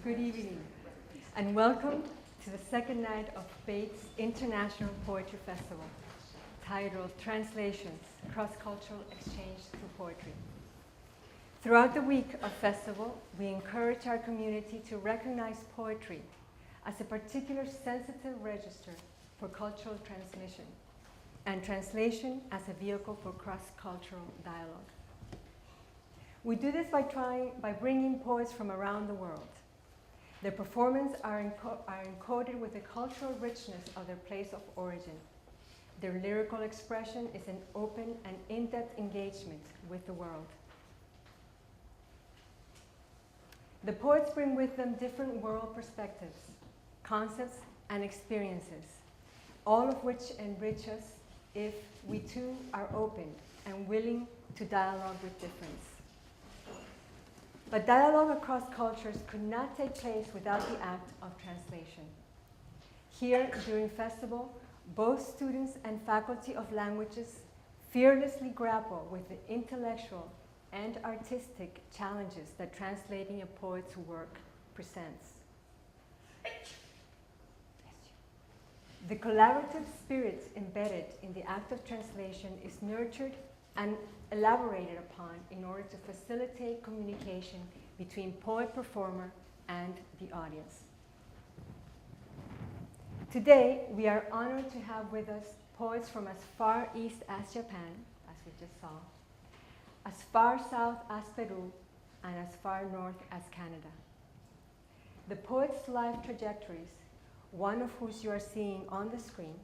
Good evening, and welcome to the second night of Bates International Poetry Festival, titled Translations, Cross-Cultural Exchange Through Poetry. Throughout the week of festival, we encourage our community to recognize poetry as a particular sensitive register for cultural transmission, and translation as a vehicle for cross-cultural dialogue. We do this by bringing poets from around the world. Their performances are encoded with the cultural richness of their place of origin. Their lyrical expression is an open and in-depth engagement with the world. The poets bring with them different world perspectives, concepts, and experiences, all of which enrich us if we too are open and willing to dialogue with difference. But dialogue across cultures could not take place without the act of translation. Here, during festival, both students and faculty of languages fearlessly grapple with the intellectual and artistic challenges that translating a poet's work presents. The collaborative spirit embedded in the act of translation is nurtured and elaborated upon in order to facilitate communication between poet-performer and the audience. Today, we are honored to have with us poets from as far east as Japan, as we just saw, as far south as Peru, and as far north as Canada. The poets' life trajectories, one of whom you are seeing on the screen,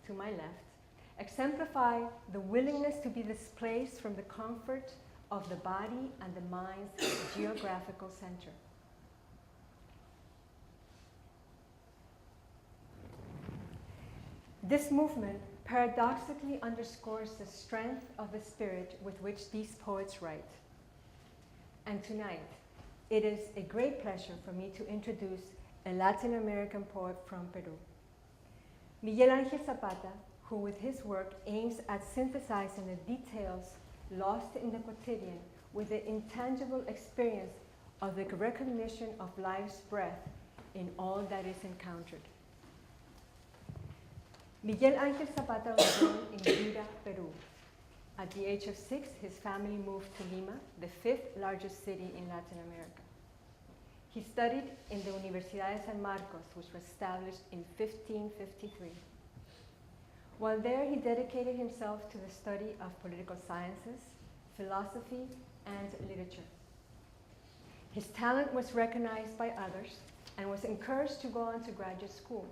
to my left, exemplify the willingness to be displaced from the comfort of the body and the mind's geographical center. This movement paradoxically underscores the strength of the spirit with which these poets write. And tonight, it is a great pleasure for me to introduce a Latin American poet from Peru, Miguel Ángel Zapata, who with his work aims at synthesizing the details lost in the quotidian with the intangible experience of the recognition of life's breath in all that is encountered. Miguel Ángel Zapata was born in Lira, Peru. At the age of 6, his family moved to Lima, the 5th largest city in Latin America. He studied in the Universidad de San Marcos, which was established in 1553. While there, he dedicated himself to the study of political sciences, philosophy, and literature. His talent was recognized by others and was encouraged to go on to graduate school.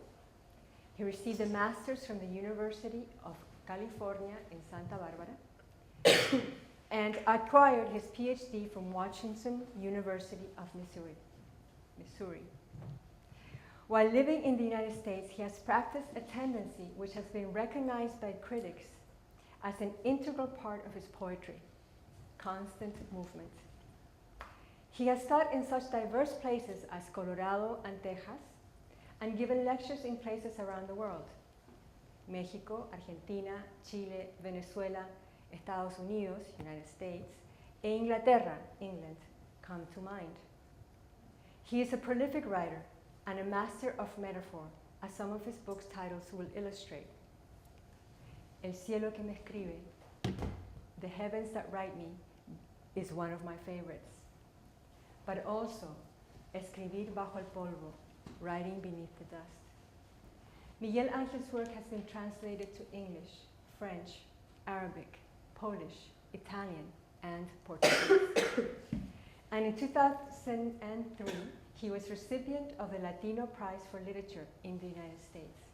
He received a master's from the University of California in Santa Barbara and acquired his PhD from Washington University of Missouri. While living in the United States, he has practiced a tendency which has been recognized by critics as an integral part of his poetry: constant movement. He has taught in such diverse places as Colorado and Texas, and given lectures in places around the world: Mexico, Argentina, Chile, Venezuela, Estados Unidos, United States, e Inglaterra, England, come to mind. He is a prolific writer and a master of metaphor, as some of his books' titles will illustrate. El cielo que me escribe, the heavens that write me, is one of my favorites. But also, escribir bajo el polvo, writing beneath the dust. Miguel Ángel's work has been translated to English, French, Arabic, Polish, Italian, and Portuguese. And in 2003, he was recipient of the Latino Prize for Literature in the United States.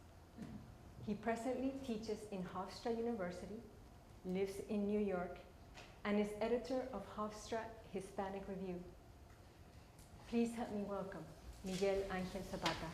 He presently teaches in Hofstra University, lives in New York, and is editor of Hofstra Hispanic Review. Please help me welcome Miguel Ángel Zapata.